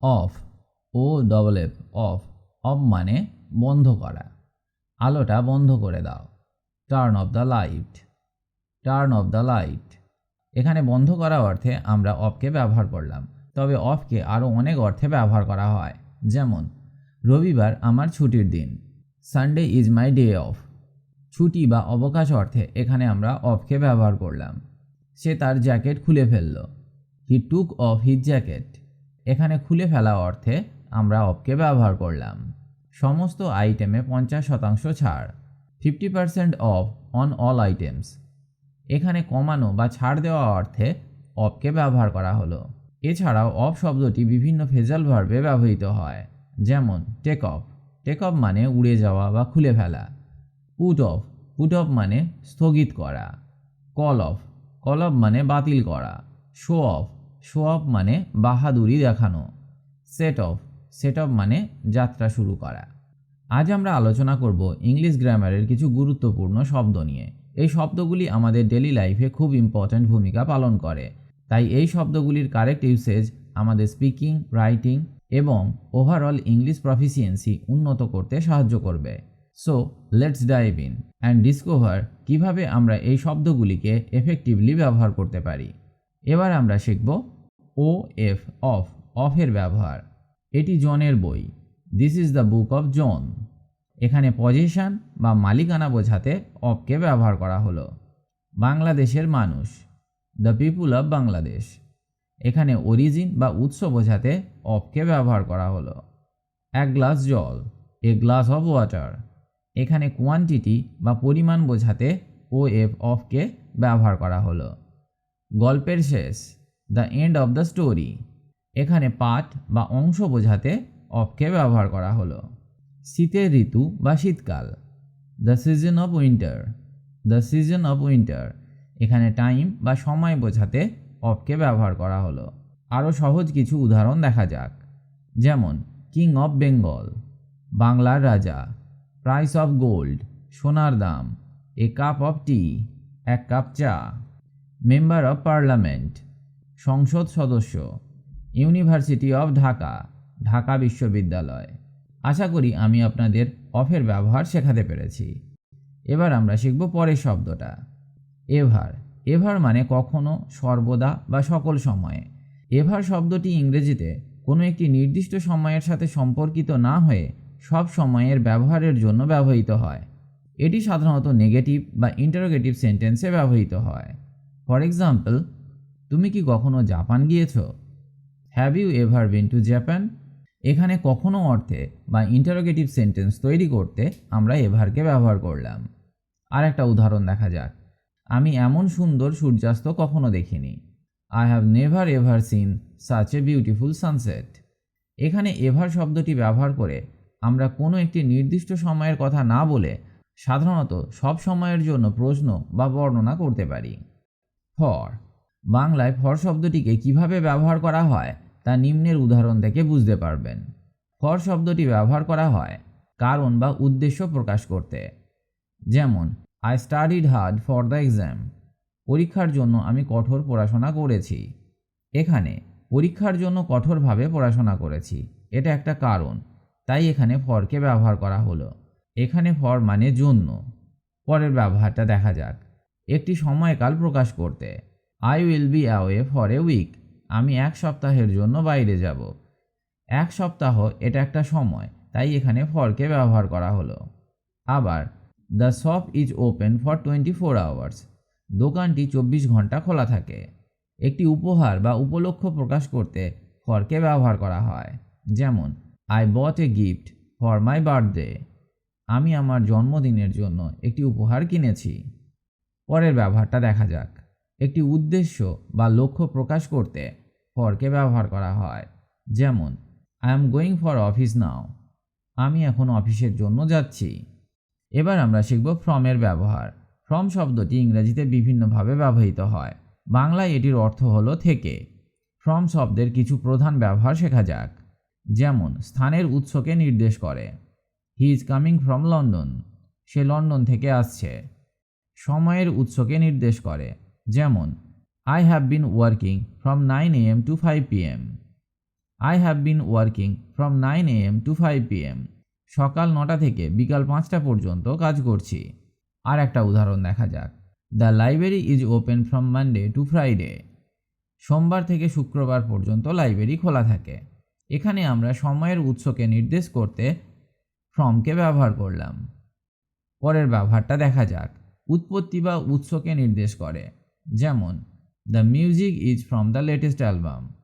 Of, O double F, off. Off মানে বন্ধ করা, আলোটা বন্ধ করে দাও। Turn off the light, turn off the light. এখানে বন্ধ করা অর্থে আমরা অফকে ব্যবহার করলাম, তবে অফকে আরও অনেক অর্থে ব্যবহার করা হয়। যেমন রবিবার আমার ছুটির দিন, Sunday is my day of. ছুটি বা অবকাশ অর্থে এখানে আমরা অফকে ব্যবহার করলাম। সে তার জ্যাকেট খুলে ফেলল, হি টুক অফ হিজ জ্যাকেট। এখানে খুলে ফেলা অর্থে আমরা অফকে ব্যবহার করলাম। সমস্ত আইটেমে 50% ছাড়, 50% অফ অন অল আইটেমস। এখানে কমানো বা ছাড় দেওয়া অর্থে অফকে ব্যবহার করা হলো। এছাড়াও অফ শব্দটি বিভিন্ন ফ্রেজাল ভার্বে ব্যবহৃত হয়। যেমন টেক অফ, টেক অফ মানে উড়ে যাওয়া বা খুলে ফেলা। পুট অফ, পুট অফ মানে স্থগিত করা। কল অফ, কল অফ মানে বাতিল করা। শো অফ, শো অফ মানে বাহাদুরি দেখানো। সেট অফ, সেট অফ মানে যাত্রা শুরু করা। আজ আমরা আলোচনা করব ইংলিশ গ্রামারের কিছু গুরুত্বপূর্ণ শব্দ নিয়ে। এই শব্দগুলি আমাদের ডেলি লাইফে খুব ইম্পর্ট্যান্ট ভূমিকা পালন করে, তাই এই শব্দগুলির কারেক্ট ইউসেজ আমাদের স্পিকিং, রাইটিং এবং ওভারঅল ইংলিশ প্রফিসিয়েন্সি উন্নত করতে সাহায্য করবে। So let's dive in and discover কিভাবে আমরা এই শব্দগুলিকে এফেক্টিভলি ব্যবহার করতে পারি। এবার আমরা শিখব ও এফ, অফ, অফের ব্যবহার। এটি জনের বই, this is the book of John. এখানে পজিশন বা মালিকানা বোঝাতে অফকে ব্যবহার করা হলো। বাংলাদেশের মানুষ, দ্য পিপুল অফ বাংলাদেশ। এখানে অরিজিন বা উৎস বোঝাতে অফকে ব্যবহার করা হলো। এক গ্লাস জল, এ গ্লাস অফ ওয়াটার। এখানে কোয়ান্টিটি বা পরিমাণ বোঝাতে ও এফ, অফকে ব্যবহার করা হলো। গল্পের শেষ, the end of the story. এখানে পার্ট বা অংশ বোঝাতে অফকে ব্যবহার করা হলো। শীতের ঋতু বা শীতকাল, the season of winter, the season of winter. এখানে টাইম বা সময় বোঝাতে অফকে ব্যবহার করা হলো। আরও সহজ কিছু উদাহরণ দেখা যাক। যেমন কিং অফ বেঙ্গল, বাংলার রাজা। প্রাইস অফ গোল্ড, সোনার দাম। এ কাপ অফ টি, এক কাপ চা। মেম্বার অফ পার্লামেন্ট, সংসদ সদস্য। ইউনিভার্সিটি অফ ঢাকা, ঢাকা বিশ্ববিদ্যালয়। আশা করি আমি আপনাদের অফের ব্যবহার শেখাতে পেরেছি। এবার আমরা শিখব পরের শব্দটা, এভার। এভার মানে কখনো, সর্বদা বা সকল সময়ে। এভার শব্দটি ইংরেজিতে কোনো একটি নির্দিষ্ট সময়ের সাথে সম্পর্কিত না হয়ে সব সময়ের ব্যবহারের জন্য ব্যবহৃত হয়। এটি সাধারণত নেগেটিভ বা ইন্টারোগেটিভ সেন্টেন্সে ব্যবহৃত হয়। ফর এক্সাম্পল, তুমি কি কখনো জাপান গিয়েছো? Have you ever been to Japan? এখানে কখনো অর্থে বা ইন্টারোগেটিভ সেন্টেন্স তৈরি করতে আমরা এভারকে ব্যবহার করলাম। আর একটা উদাহরণ দেখা যাক। আমি এমন সুন্দর সূর্যাস্ত কখনো দেখিনি। I have never ever seen such a beautiful sunset. এখানে এভার শব্দটি ব্যবহার করে আমরা কোনো একটি নির্দিষ্ট সময়ের কথা না বলে সাধারণত সব সময়ের জন্য প্রশ্ন বা বর্ণনা করতে পারি। ফর, বাংলায় ফর শব্দটিকে কিভাবে ব্যবহার করা হয় তা নিম্নের উদাহরণ থেকে বুঝতে পারবেন। ফর শব্দটি ব্যবহার করা হয় কারণ বা উদ্দেশ্য প্রকাশ করতে। যেমন I studied hard for the exam. পরীক্ষার জন্য আমি কঠোর পড়াশোনা করেছি। এখানে পরীক্ষার জন্য কঠোরভাবে পড়াশোনা করেছি, এটা একটা কারণ, তাই এখানে ফরকে ব্যবহার করা হলো। এখানে ফর মানে জন্য। পরের ব্যবহারটা দেখা যাক। একটি সময়কাল প্রকাশ করতে, I will be away for a week. আমি এক সপ্তাহের জন্য বাইরে যাব। এক সপ্তাহ এটা একটা সময়, তাই এখানে ফরকে ব্যবহার করা হলো। আবার the shop is open for 24 hours. দোকানটি 24 ঘন্টা খোলা থাকে। একটি উপহার বা উপলক্ষ প্রকাশ করতে ফরকে ব্যবহার করা হয়। যেমন I bought a gift for my birthday. আমি আমার জন্মদিনের জন্য একটি উপহার কিনেছি। পরের ব্যবহারটা দেখা যাক। একটি উদ্দেশ্য বা লক্ষ্য প্রকাশ করতে ফরকে ব্যবহার করা হয়। যেমন I am going for office নাও। আমি এখন অফিসের জন্য যাচ্ছি। এবার আমরা শিখব ফ্রমের ব্যবহার। ফ্রম শব্দটি ইংরেজিতে বিভিন্নভাবে ব্যবহৃত হয়। বাংলায় এটির অর্থ হলো থেকে। ফ্রম শব্দের কিছু প্রধান ব্যবহার শেখা যাক। যেমন স্থানের উৎসকে নির্দেশ করে, he is coming from London. সে লন্ডন থেকে আসছে। সময়ের উৎসকে নির্দেশ করে, যেমন I have been working from 9 AM to 5 PM। I have been working from 9 AM to 5 PM. সকাল 9টা থেকে বিকাল 5টা পর্যন্ত কাজ করছি। আর একটা উদাহরণ দেখা যাক। The library is open from Monday to Friday. সোমবার থেকে শুক্রবার পর্যন্ত লাইব্রেরি খোলা থাকে। এখানে আমরা সময়ের উৎসকে নির্দেশ করতে ফ্রমকে ব্যবহার করলাম। পরের ব্যবহারটা দেখা যাক। উৎপত্তি বা উৎসকে নির্দেশ করে, যেমন the music is from the latest album.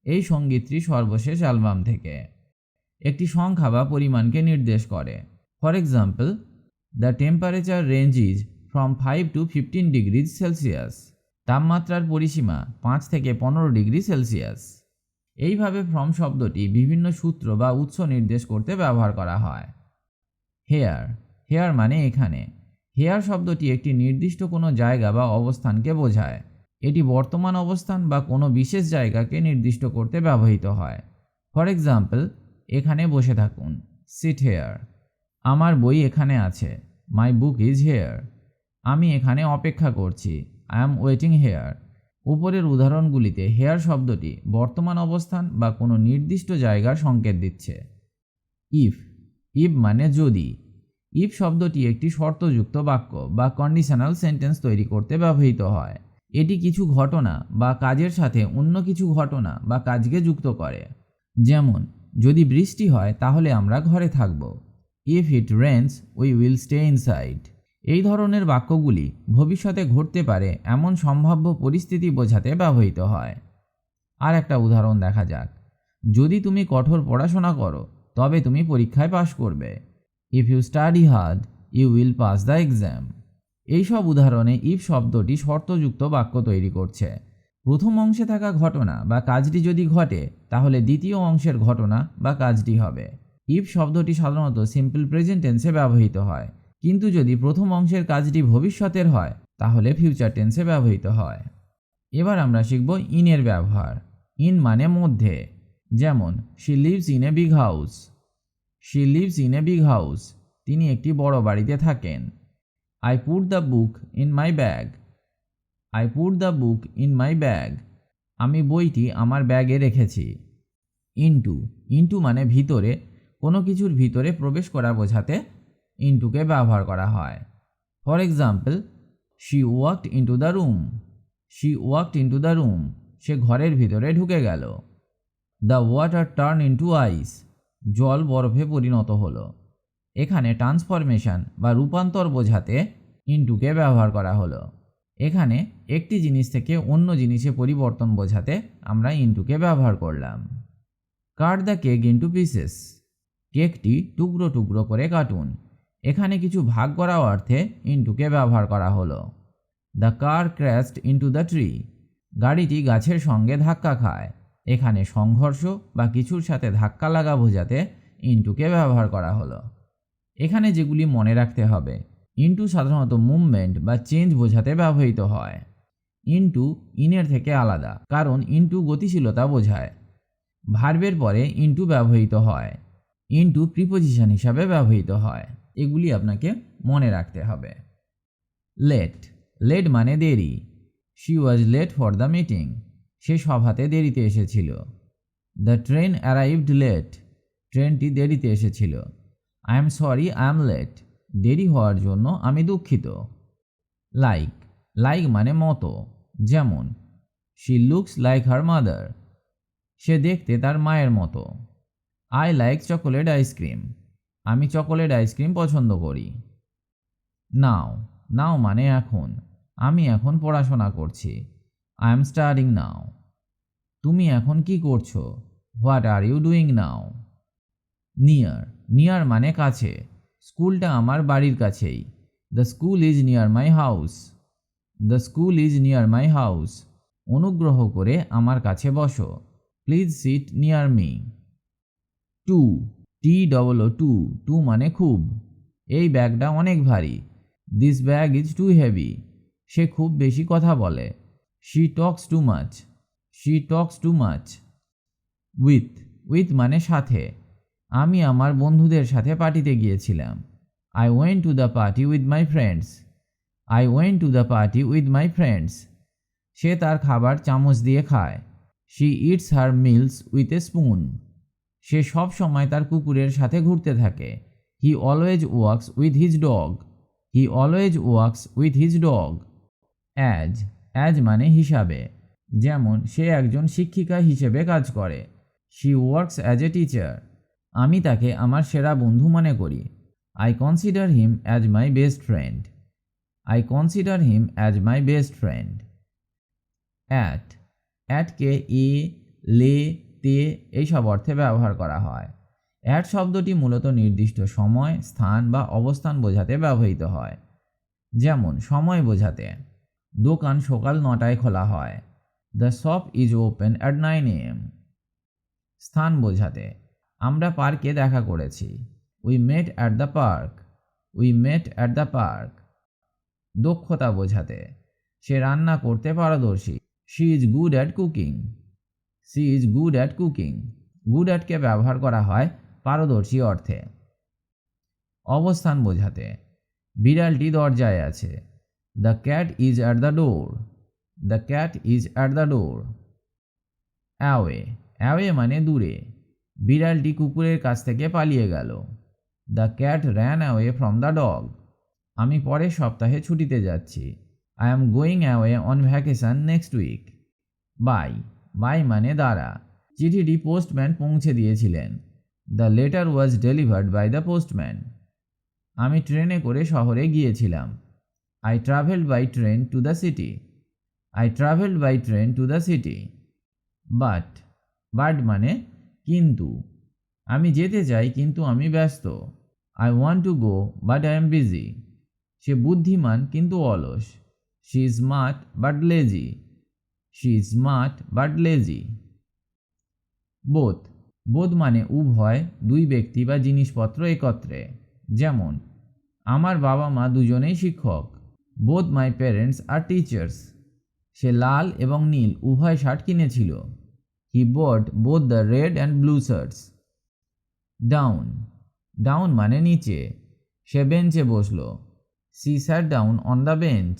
এই সঙ্গীতটি সর্বশেষ অ্যালবাম থেকে। একটি সংখ্যা বা পরিমাণকে নির্দেশ করে। For example, the temperature range is from 5 to 15 degree Celsius. তাপমাত্রার পরিসীমা 5 থেকে 15 ডিগ্রি সেলসিয়াস। এইভাবে ফ্রম শব্দটি বিভিন্ন সূত্র বা উৎস নির্দেশ করতে ব্যবহার করা হয়। হেয়ার, হেয়ার মানে এখানে। হেয়ার শব্দটি একটি নির্দিষ্ট কোনো জায়গা বা অবস্থানকে বোঝায়। এটি বর্তমান অবস্থান বা কোনো বিশেষ জায়গাকে নির্দিষ্ট করতে ব্যবহৃত হয়। ফর এক্সাম্পল, এখানে বসে থাকুন, সিট হেয়ার। আমার বই এখানে আছে, মাই বুক ইজ হেয়ার। আমি এখানে অপেক্ষা করছি, আই অ্যাম ওয়েটিং হেয়ার। উপরের উদাহরণগুলিতে হেয়ার শব্দটি বর্তমান অবস্থান বা কোনো নির্দিষ্ট জায়গার সংকেত দিচ্ছে। ইফ, ইফ মানে যদি। ইফ শব্দটি একটি শর্তযুক্ত বাক্য বা কন্ডিশনাল সেন্টেন্স তৈরি করতে ব্যবহৃত হয়। এটি কিছু ঘটনা বা কাজের সাথে অন্য কিছু ঘটনা বা কাজকে যুক্ত করে। যেমন, যদি বৃষ্টি হয় তাহলে আমরা ঘরে থাকব। If it Reigns we will stay inside. এই ধরনের বাক্যগুলি ভবিষ্যতে ঘটতে পারে এমন সম্ভাব্য পরিস্থিতি বোঝাতে ব্যবহৃত হয়। আর একটা উদাহরণ দেখা যাক। যদি তুমি কঠোর পড়াশোনা করো তবে তুমি পরীক্ষায় পাশ করবে। If you study hard you will pass the exam. এইসব উদাহরণে ইফ শব্দটি শর্তযুক্ত বাক্য তৈরি করছে। প্রথম অংশে থাকা ঘটনা বা কাজটি যদি ঘটে তাহলে দ্বিতীয় অংশের ঘটনা বা কাজটি হবে। ইফ শব্দটি সাধারণত সিম্পল প্রেজেন্ট টেন্সে ব্যবহৃত হয়, কিন্তু যদি প্রথম অংশের কাজটি ভবিষ্যতের হয় তাহলে ফিউচার টেন্সে ব্যবহৃত হয়। এবার আমরা শিখব ইনের ব্যবহার। ইন মানে মধ্যে। যেমন, she lives in a big house. She lives in a big house. তিনি একটি বড় বাড়িতে থাকেন। I put the book in my bag. I put the book in my bag. আমি বইটি আমার ব্যাগে রেখেছি। ইনটু, ইনটু মানে ভিতরে, কোনো কিছুর ভিতরে প্রবেশ করা বোঝাতে ইনটুকে ব্যবহার করা হয়। For example, she walked into the room. She walked into the room. সে ঘরের ভিতরে ঢুকে গেল। The water turned into ice. জল বরফে পরিণত হলো। এখানে ট্রান্সফরমেশন বা রূপান্তর বোঝাতে ইনটুকে ব্যবহার করা হলো। এখানে একটি জিনিস থেকে অন্য জিনিসে পরিবর্তন বোঝাতে আমরা ইনটুকে ব্যবহার করলাম। Cut the cake into pieces. কেকটি টুকরো টুকরো করে কাটুন। এখানে কিছু ভাগ করা অর্থে ইনটুকে ব্যবহার করা হলো। The car crashed into the tree. গাড়িটি গাছের সঙ্গে ধাক্কা খায়। এখানে সংঘর্ষ বা কিছুর সাথে ধাক্কা লাগা বোঝাতে ইনটুকে ব্যবহার করা হলো। এখানে যেগুলি মনে রাখতে হবে, ইনটু সাধারণত মুভমেন্ট বা চেঞ্জ বোঝাতে ব্যবহৃত হয়। ইনটু ইনের থেকে আলাদা, কারণ ইনটু গতিশীলতা বোঝায়। ভার্বের পরে ইনটু ব্যবহৃত হয়। ইনটু প্রিপোজিশন হিসাবে ব্যবহৃত হয়। এগুলি আপনাকে মনে রাখতে হবে। লেট, লেট মানে দেরি। She was late for the meeting. সে সভাতে দেরিতে এসেছিল। The train arrived late. ট্রেনটি দেরিতে এসেছিল। I am sorry I am late. দেরি হওয়ার জন্য আমি দুঃখিত। লাইক, লাইক মানে মতো। যেমন, she looks like her mother. সে দেখতে তার মায়ের মতো। I like chocolate ice cream. আমি চকোলেট আইসক্রিম পছন্দ করি। নাও, নাও মানে এখন। আমি এখন পড়াশোনা করছি। I am studying now. তুমি এখন কি করছো? What are you doing now? Near, near মানে কাছে। স্কুলটা আমার বাড়ির কাছেই। The school is near my house. The school is near my house. অনুগ্রহ করে আমার কাছে বসো। Please sit near me. Too, T double O too, too মানে খুব। এই ব্যাগটা অনেক ভারী। This bag is too heavy. সে খুব বেশি কথা বলে। She talks too much. She talks too much. With, with মানে সাথে। আমি আমার বন্ধুদের সাথে পার্টিতে গিয়েছিলাম। I went to the party with my friends. I went to the party with my friends. সে তার খাবার চামচ দিয়ে খায়। She eats her meals with a spoon. সে সব সময় তার কুকুরের সাথে ঘুরতে থাকে। He always works with his dog. He always works with his dog. As, as মানে হিসাবে, যেমন সে একজন শিক্ষিকা হিসেবে কাজ করে। She works as a teacher. আমি তাকে আমার সেরা বন্ধু মনে করি। I consider him as my best friend. I consider him as my best friend. At, অ্যাটকে এ, লে, তে এইসব অর্থে ব্যবহার করা হয়। অ্যাট শব্দটি মূলত নির্দিষ্ট সময়, স্থান বা অবস্থান বোঝাতে ব্যবহৃত হয়। যেমন সময় বোঝাতে, দোকান সকাল 9টায় খোলা হয়। The shop is open at 9 AM। স্থান বোঝাতে, আমরা পার্কে দেখা করেছি। We met at the park. We met at the park. দক্ষতা বোঝাতে, সে রান্না করতে পারদর্শী। She is good at cooking. She is good at cooking. Good অ্যাটকে ব্যবহার করা হয় পারদর্শী অর্থে। অবস্থান বোঝাতে, বিড়ালটি দরজায় আছে। The cat is at the door. The cat is at the door. Away, away মানে দূরে, বিড়ালটি কুকুরের কাছ থেকে পালিয়ে গেল। The cat ran away from the dog. আমি পরের সপ্তাহে ছুটিতে যাচ্ছি। I am going away on vacation next week. By, by মানে দ্বারা, চিঠিটি পোস্টম্যান পৌঁছে দিয়েছিলেন। The letter was delivered by the postman. আমি ট্রেনে করে শহরে গিয়েছিলাম। I travelled by train to the city. I travelled by train to the city. But, but মানে কিন্তু, আমি যেতে চাই কিন্তু আমি ব্যস্ত। I want to go but I am busy. সে বুদ্ধিমান কিন্তু অলস। She is smart but lazy. She is smart but lazy. Both, both মানে উভয়, দুই ব্যক্তি বা জিনিসপত্র একত্রে। যেমন আমার বাবা মা দুজনেই শিক্ষক। Both my parents are teachers. সে লাল এবং নীল উভয় শার্ট কিনেছিল। He bought both the red and blue shirts. Down, down মানে নিচে, সে বেঞ্চে বসলো। She sat down on the bench.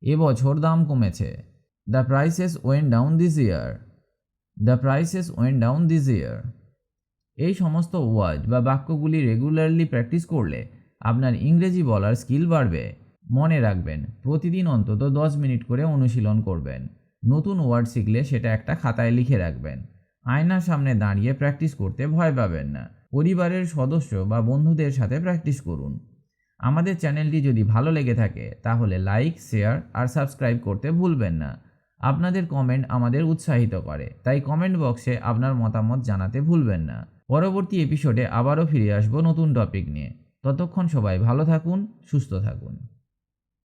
এবছর দাম কমেছে। The prices went down this year. The prices went down this year. এই সমস্ত ওয়ার্ড বা বাক্যগুলি রেগুলারলি প্র্যাকটিস করলে আপনার ইংরেজি বলার স্কিল বাড়বে। মনে রাখবেন, প্রতিদিন অন্তত 10 মিনিট করে অনুশীলন করবেন। নতুন ওয়ার্ড শিখলে সেটা একটা খাতায় লিখে রাখবেন। আয়নার সামনে দাঁড়িয়ে প্র্যাকটিস করতে ভয় পাবেন না। পরিবারের সদস্য বা বন্ধুদের সাথে প্র্যাকটিস করুন। আমাদের চ্যানেলটি যদি ভালো লেগে থাকে তাহলে লাইক, শেয়ার আর সাবস্ক্রাইব করতে ভুলবেন না। আপনাদের কমেন্ট আমাদের উৎসাহিত করে, তাই কমেন্ট বক্সে আপনার মতামত জানাতে ভুলবেন না। পরবর্তী এপিসোডে আবারও ফিরে আসবো নতুন টপিক নিয়ে। ততক্ষণ সবাই ভালো থাকুন, সুস্থ থাকুন।